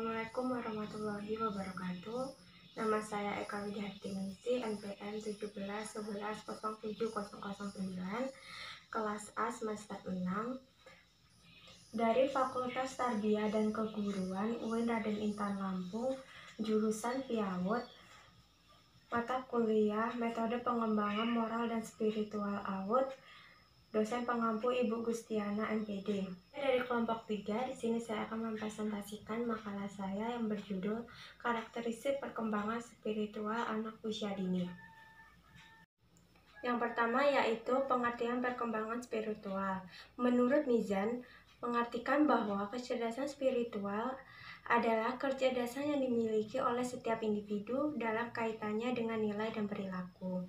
Assalamualaikum warahmatullahi wabarakatuh. Nama saya Eka Widyartiningsih, NPM 1711070009, kelas A semester 6, dari Fakultas Tarbiyah dan Keguruan UIN Raden Intan Lampung, jurusan Piawut, mata kuliah Metode Pengembangan Moral dan Spiritual AUD, dosen pengampu Ibu Gustiana MPD. Dari kelompok 3, di sini saya akan mempresentasikan makalah saya yang berjudul Karakteristik Perkembangan Spiritual Anak Usia Dini. Yang pertama yaitu pengertian perkembangan spiritual. Menurut Mizan, mengartikan bahwa kecerdasan spiritual adalah kecerdasan yang dimiliki oleh setiap individu dalam kaitannya dengan nilai dan perilaku.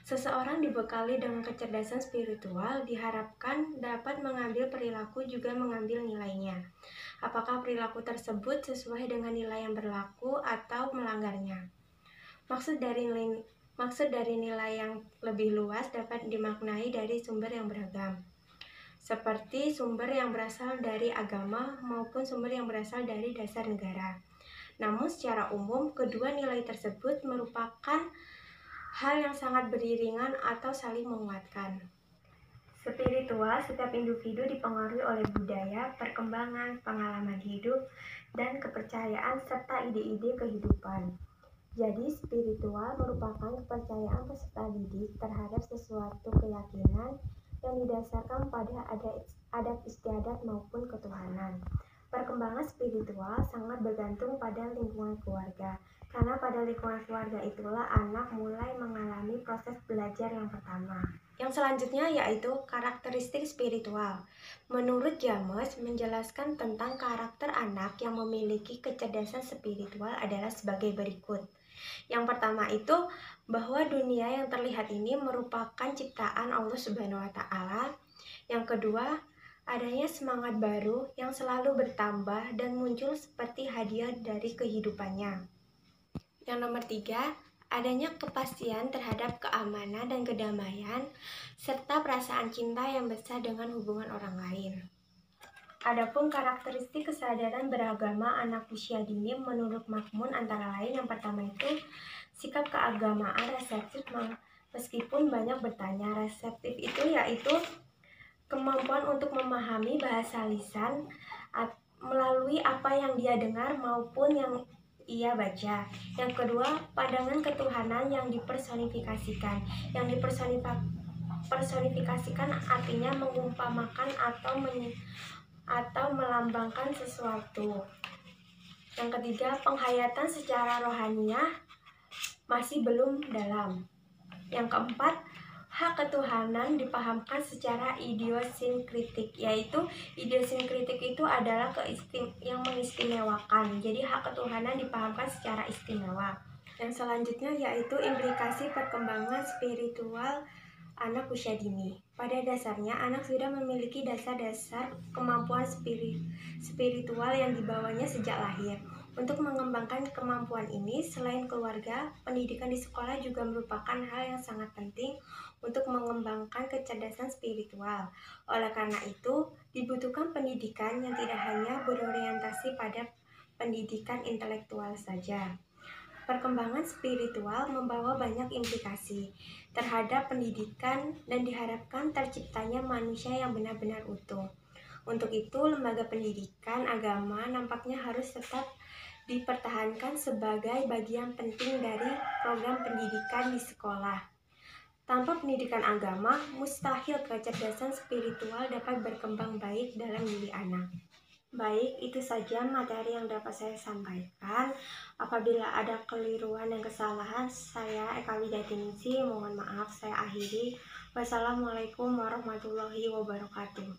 Seseorang dibekali dengan kecerdasan spiritual diharapkan dapat mengambil perilaku juga mengambil nilainya. Apakah perilaku tersebut sesuai dengan nilai yang berlaku atau melanggarnya? Maksud dari nilai yang lebih luas dapat dimaknai dari sumber yang beragam, seperti sumber yang berasal dari agama maupun sumber yang berasal dari dasar negara. Namun secara umum, kedua nilai tersebut merupakan hal yang sangat beriringan atau saling menguatkan. Spiritual, setiap individu dipengaruhi oleh budaya, perkembangan, pengalaman hidup, dan kepercayaan serta ide-ide kehidupan. Jadi, spiritual merupakan kepercayaan peserta didik terhadap sesuatu keyakinan yang didasarkan pada adat istiadat maupun ketuhanan. Perkembangan spiritual sangat bergantung pada lingkungan keluarga, karena pada lingkungan keluarga itulah anak mulai mengalami proses belajar yang pertama. Yang selanjutnya yaitu karakteristik spiritual. Menurut James, menjelaskan tentang karakter anak yang memiliki kecerdasan spiritual adalah sebagai berikut. Yang pertama itu bahwa dunia yang terlihat ini merupakan ciptaan Allah Subhanahu wa Ta'ala. Yang kedua, adanya semangat baru yang selalu bertambah dan muncul seperti hadiah dari kehidupannya. Yang nomor 3, adanya kepastian terhadap keamanan dan kedamaian serta perasaan cinta yang besar dengan hubungan orang lain. Adapun karakteristik kesadaran beragama anak usia dini menurut Makmun antara lain yang pertama itu sikap keagamaan reseptif. Meskipun banyak bertanya, reseptif itu yaitu kemampuan untuk memahami bahasa lisan melalui apa yang dia dengar maupun yang ia baca. Yang kedua, pandangan ketuhanan yang dipersonifikasikan. Yang dipersonifikasikan artinya mengumpamakan atau melambangkan sesuatu. Yang ketiga, penghayatan secara rohaniah masih belum dalam. Yang keempat, hak ketuhanan dipahamkan secara idiosinkritik, yaitu idiosinkritik itu adalah yang mengistimewakan. Jadi hak ketuhanan dipahamkan secara istimewa. Yang selanjutnya yaitu implikasi perkembangan spiritual anak usia dini. Pada dasarnya, anak sudah memiliki dasar-dasar kemampuan spiritual yang dibawanya sejak lahir. Untuk mengembangkan kemampuan ini, selain keluarga, pendidikan di sekolah juga merupakan hal yang sangat penting untuk mengembangkan kecerdasan spiritual. Oleh karena itu, dibutuhkan pendidikan yang tidak hanya berorientasi pada pendidikan intelektual saja. Perkembangan spiritual membawa banyak implikasi terhadap pendidikan dan diharapkan terciptanya manusia yang benar-benar utuh. Untuk itu, lembaga pendidikan agama nampaknya harus tetap dipertahankan sebagai bagian penting dari program pendidikan di sekolah. Tanpa pendidikan agama, mustahil kecerdasan spiritual dapat berkembang baik dalam diri anak. Baik, itu saja materi yang dapat saya sampaikan. Apabila ada keliruan dan kesalahan, saya Eka Widyartiningsih mohon maaf, saya akhiri. Wassalamualaikum warahmatullahi wabarakatuh.